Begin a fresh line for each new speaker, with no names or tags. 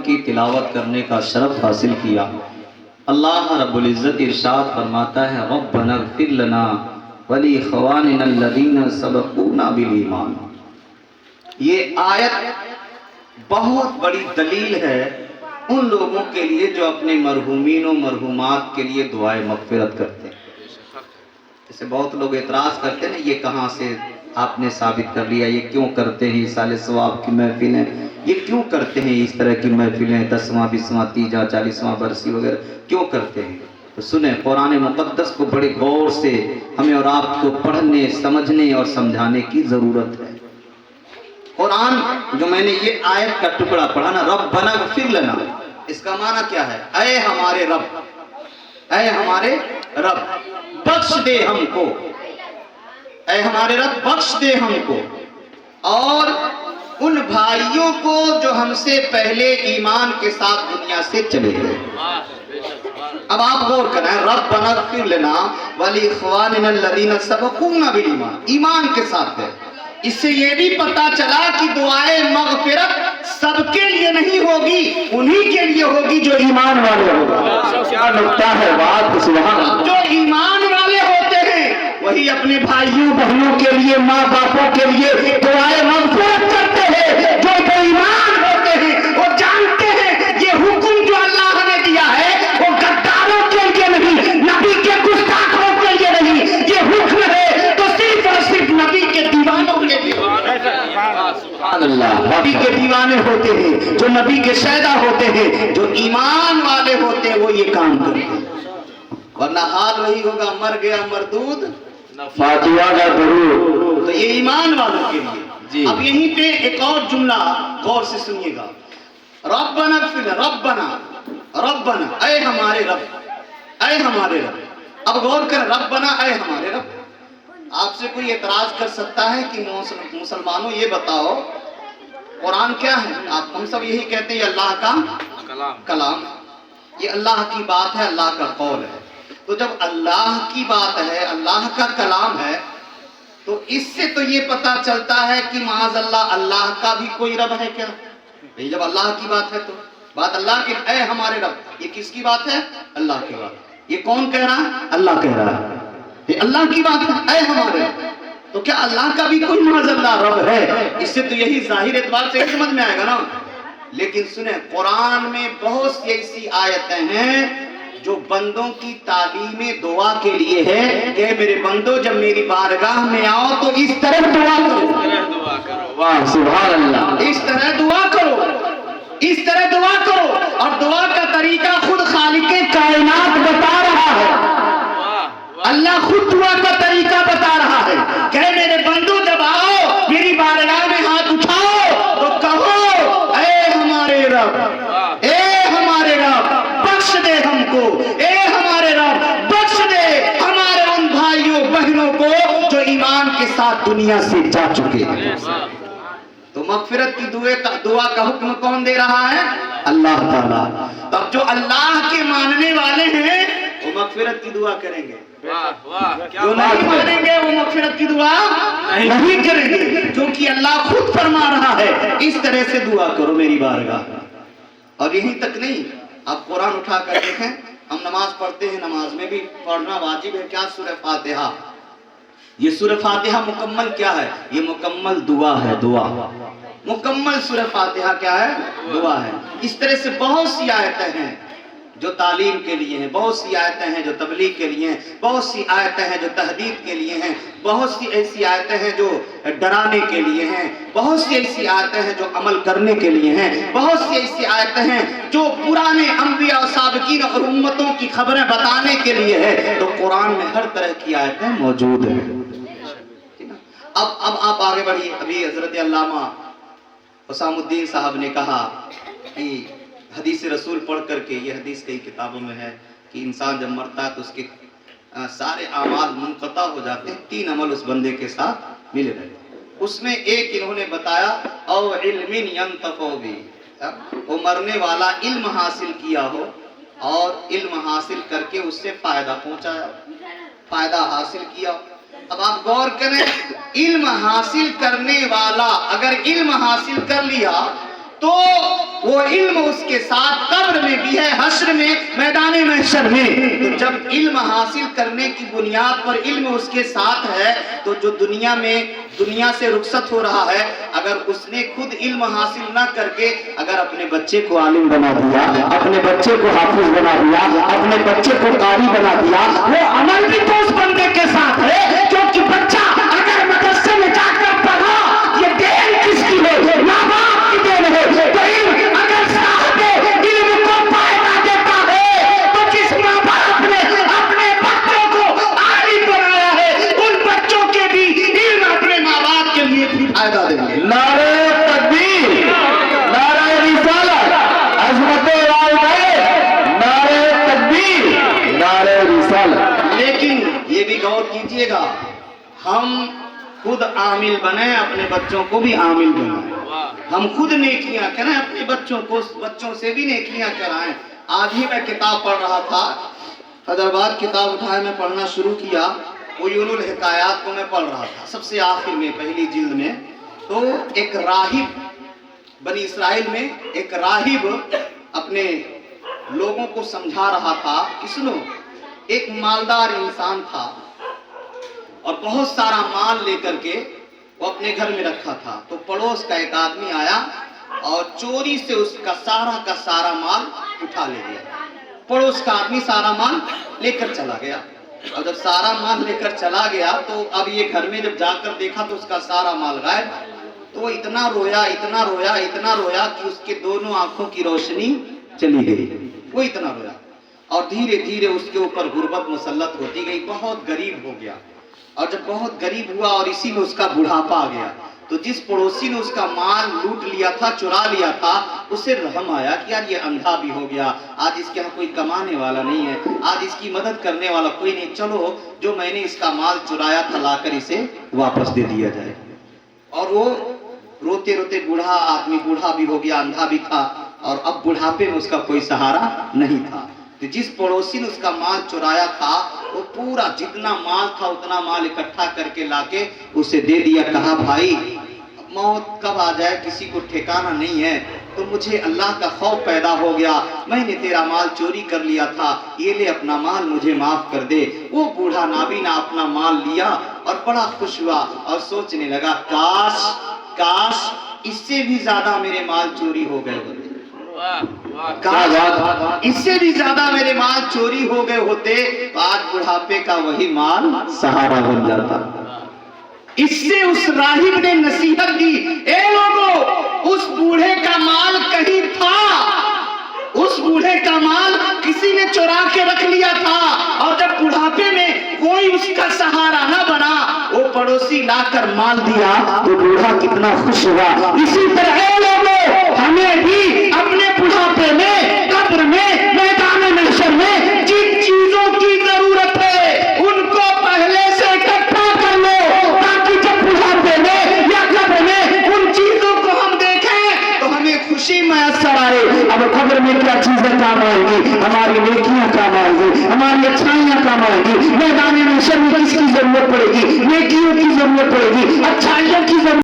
کی تلاوت کرنے کا شرف حاصل کیا۔ اللہ رب العزت ارشاد فرماتا ہے ربنا اغفر لنا ولاخواننا الذین سبقونا بالایمان۔ یہ آیت بہت بڑی دلیل ہے ان لوگوں کے لیے جو اپنے مرحومین و مرحومات کے لیے دعائے مغفرت کرتے ہیں۔ جیسے بہت لوگ اعتراض کرتے ہیں یہ کہاں سے آپ نے ثابت کر لیا، یہ کیوں کرتے ہیں سال ثواب کی محفلیں، یہ کیوں کرتے ہیں اس طرح کی محفلیں 10واں 20واں 30واں 40واں برسی وغیرہ کیوں کرتے ہیں؟ تو سنیں، قرآن مقدس کو بڑے غور سے ہمیں اور آپ کو پڑھنے سمجھنے اور سمجھانے کی ضرورت ہے۔ قرآن جو میں نے یہ آیت کا ٹکڑا پڑھا نا، ربنا اغفر لنا، اس کا معنی کیا ہے؟ اے ہمارے رب، اے ہمارے رب بخش دے ہم کو، اے ہمارے رب بخش دے ہم کو اور ان بھائیوں کو جو ہم سے پہلے ایمان کے ساتھ دنیا سے چلے گئے۔ اب آپ غور کریں، ربنا اغفر لنا ولاخواننا الذین سبقونا بالایمان، ایمان کے ساتھ ہے۔ اس سے یہ بھی پتا چلا کہ دعائے مغفرت سب کے لیے نہیں ہوگی، انہی کے لیے ہوگی جو ایمان والے ہوگا۔ کیا نکتہ ہے بات، سبحان اللہ۔ جو ایمان والے ہوتے ہیں وہی اپنے بھائیوں بہنوں کے لیے، ماں باپوں کے لیے دعائے مغفرت کرتے ہیں۔ جو بے ایمان ہوتے ہیں وہ جانتے ہیں یہ حکم جو اللہ نے دیا ہے وہ غداروں کے لیے نہیں، نبی کے گستاخوں کے لیے نہیں، یہ حکم ہے تو صرف اور صرف نبی کے دیوانوں کے لیے۔ سبحان اللہ، نبی کے دیوانے ہوتے ہیں، جو نبی کے شیدا ہوتے ہیں، جو ایمان والے ہوتے ہیں وہ یہ کام کرتے ہیں، ورنہ حال وہی ہوگا مر گیا مردود فاتحہ کا درود۔ تو یہ ایمان والوں کے لیے۔ اب یہیں پہ ایک اور جملہ غور سے سنیے گا، ربنا اغفر لنا، ربنا ربنا اے ہمارے رب، اے ہمارے رب۔ اب غور کر، ربنا اے ہمارے رب۔ آپ سے کوئی اعتراض کر سکتا ہے کہ مسلمانوں یہ بتاؤ قرآن کیا ہے؟ آپ ہم سب یہی کہتے ہیں یہ اللہ کا کلام، یہ اللہ کی بات ہے، اللہ کا قول ہے۔ تو جب اللہ کی بات ہے، اللہ کا کلام ہے، تو اس سے تو یہ پتا چلتا ہے کہ معاذ اللہ اللہ کا بھی کوئی رب ہے کیا؟ جب اللہ کی بات ہے تو بات اللہ کی، اے ہمارے رب، یہ کس کی بات ہے؟ اللہ کی بات۔ یہ کون کہہ رہا ہے؟ اللہ کہہ رہا ہے، یہ اللہ کی بات ہے، اے ہمارے رب۔ تو کیا اللہ کا بھی کوئی معاذ اللہ رب ہے؟ اس سے تو یہی ظاہر اعتبار سے سمجھ میں آئے گا نا۔ لیکن سنیں، قرآن میں بہت سی ایسی آیتیں ہیں جو بندوں کی تعلیم دعا کے لیے ہے کہ میرے بندو جب میری بارگاہ میں آؤ تو اس طرح دعا کرو۔ واہ سبحان اللہ، اس طرح دعا کرو، اس طرح دعا کرو۔ اور دعا کا طریقہ خود خالق کائنات بتا رہا ہے، اللہ خود دعا کا طریقہ بتا رہا ہے کہ میرے بندو جب آؤ میری بارگاہ میں ہاتھ اٹھاؤ تو کہو اے ہمارے رب، اے ہمارے رب بخش دے ہم کو، اے ہمارے رب بخش دے ہمارے ان بھائیوں بہنوں کو جو ایمان کے ساتھ دنیا سے جا چکے ہیں۔ تو مغفرت کی دعا کا حکم کون دے رہا ہے؟ اللہ تعالیٰ۔ تب جو اللہ کے ماننے والے ہیں وہ مغفرت کی دعا کریں گے، جو نہیں مانیں گے وہ مغفرت کی دعا نہیں کریں گے، کیونکہ اللہ خود فرما رہا ہے اس طرح سے دعا کرو میری بارگاہ۔ اور یہیں تک نہیں، آپ قرآن اٹھا کر دیکھیں، ہم نماز پڑھتے ہیں، نماز میں بھی پڑھنا واجب ہے کیا؟ سورہ فاتحہ۔ یہ سورہ فاتحہ مکمل کیا ہے؟ یہ مکمل دعا ہے، دعا مکمل سورہ فاتحہ کیا ہے؟ دعا ہے۔ اس طرح سے بہت سی آیتیں ہیں جو تعلیم کے لیے ہیں، بہت سی آیتیں ہیں جو تبلیغ کے لیے ہیں، بہت سی آیتیں ہیں جو تہذیب کے لیے ہیں، بہت سی ایسی آیتیں ہیں جو ڈرانے کے لیے ہیں، بہت سی ایسی آیتیں ہیں جو عمل کرنے کے لیے ہیں، بہت سی ایسی آیتیں ہیں جو پرانے انبیاء اور سابقین اور امتوں کی خبریں بتانے کے لیے ہے۔ تو قرآن میں ہر طرح کی آیتیں موجود ہیں۔ اب آپ آگے بڑھیے۔ ابھی حضرت علامہ حسام الدین صاحب نے کہا کہ حدیث رسول پڑھ کر کے، یہ حدیث کئی کتابوں میں ہے کہ انسان جب مرتا ہے تو اس کے سارے اعمال منقطع ہو جاتے ہیں، 3 عمل اس بندے کے ساتھ ملے رہتے ہیں۔ اس میں ایک انہوں نے بتایا او علم ينتفع به، وہ مرنے والا علم حاصل کیا ہو اور علم حاصل کر کے اس سے فائدہ پہنچایا، فائدہ حاصل کیا۔ اب آپ غور کریں، علم حاصل کرنے والا اگر علم حاصل کر لیا تو وہ
وہ علم اس کے ساتھ قبر میں بھی ہے، حشر میں، میدان محشر میں۔ تو جب علم حاصل کرنے کی بنیاد پر علم اس کے ساتھ ہے تو جو دنیا سے رخصت ہو رہا ہے، اگر اس نے خود علم حاصل نہ کر کے اگر اپنے بچے کو عالم بنا دیا، اپنے بچے کو حافظ بنا دیا، اپنے بچے کو قاری بنا دیا، وہ عمل بھی تو اس بندے کے ساتھ ہے، کیونکہ بچہ اگر مدرسے میں جا کر پڑھا، یہ دین کس کی ہے؟ ماں باپ کی دین ہے۔ تو علم اگر صاحب علم کو فائدہ دیتا ہے تو جس ماں باپ نے اپنے بچوں کو عالم بنایا ہے، ان بچوں کے بھی علم اپنے ماں باپ کے لیے بھی فائدہ دیں گے۔
نعرہ تکبیر، نعرہ رسالت، عظمت والدین، نعرہ تکبیر، نعرہ رسالت۔
لیکن یہ بھی غور کیجئے گا، ہم خود عامل بنیں، اپنے بچوں کو بھی عامل بنائیں، ہم خود نیکیاں کریں، اپنے بچوں سے بھی نیکیاں کرائیں۔ آج ہی میں کتاب پڑھ رہا تھا، حیدرآباد کتاب اٹھائے میں پڑھنا شروع کیا، عیون الحکایات کو میں پڑھ رہا تھا، سب سے آخر میں پہلی جلد میں۔ تو ایک راہب، بنی اسرائیل میں ایک راہب اپنے لوگوں کو سمجھا رہا تھا۔ کس نے؟ ایک مالدار انسان تھا اور بہت سارا مال لے کر کے وہ اپنے گھر میں رکھا تھا۔ تو پڑوس کا ایک آدمی آیا اور چوری سے اس کا سارا مال اٹھا لے گیا۔ پڑوس کا آدمی سارا مال لے کر چلا گیا، اور جب سارا مال لے کر چلا گیا تو اب یہ گھر میں جب جا کر دیکھا تو اس کا سارا مال غائب۔ تو وہ اتنا رویا کہ اس کے دونوں آنکھوں کی روشنی چلی گئی، وہ اتنا رویا، اور دھیرے دھیرے اس کے اوپر غربت مسلط ہوتی گئی، بہت غریب ہو گیا۔ اور جب بہت غریب ہوا اور اسی میں اس کا بڑھاپا آ گیا، تو جس پڑوسی نے اس کا مال لوٹ لیا تھا، چرا لیا تھا، اسے رحم آیا کہ یار یہ اندھا بھی ہو گیا، آج اس کے ہاں کوئی کمانے والا نہیں ہے، آج اس کی مدد کرنے والا کوئی نہیں، چلو جو میں نے اس کا مال چرایا تھا لا کر اسے واپس دے دیا جائے۔ اور وہ روتے روتے بوڑھا آدمی، بوڑھا بھی ہو گیا، اندھا بھی تھا، اور اب بڑھاپے میں اس کا کوئی سہارا نہیں تھا۔ تو جس پڑوسی نے اس کا مال چرایا تھا وہ پورا جتنا مال تھا اتنا مال اکٹھا کر کے لا کے اسے دے دیا۔ کہا بھائی موت کب آ جائے کسی کو ٹھکانہ نہیں ہے، تو مجھے اللہ کا خوف پیدا ہو گیا، میں نے تیرا مال چوری کر لیا تھا، یہ لے اپنا مال مجھے معاف کر دے۔ وہ بوڑھا نابینا اپنا مال لیا اور بڑا خوش ہوا اور سوچنے لگا کاش اس سے بھی زیادہ میرے مال چوری ہو گئے ہوتے، اس سے بھی زیادہ میرے مال چوری ہو گئے ہوتے تو آج بڑھاپے کا وہی مال سہارا بن جاتا۔ اس سے اس راہب نے نصیحت دی، اے لوگوں اس بوڑھے کا مال کہیں تھا، اس بوڑھے کا مال کسی نے چرا کے رکھ لیا تھا، اور جب بڑھاپے میں کوئی اس کا سہارا نہ بنا، وہ پڑوسی لا کر مال دیا تو بوڑھا کتنا خوش ہوا۔ اسی طرح اے لوگوں ہمیں بھی اپنے بڑھاپے میں، قبر میں، میدان محشر میں جن چیزوں کی ضرورت ہے ان کو پہلے سے اکٹھا کر لو، تاکہ جب بڑھاپے میں یا قبر میں ان چیزوں کو ہم دیکھیں تو ہمیں خوشی میسر آئے۔ اب قبر میں کیا چیزیں کام آئیں گی؟ ہماری نیکیاں کام آئیں گی، ہماری اچھائیاں کام آئیں گی۔ میدان محشر میں کس کی ضرورت پڑے گی؟ نیکیوں کی ضرورت پڑے گی، اچھائیوں کی ضرورت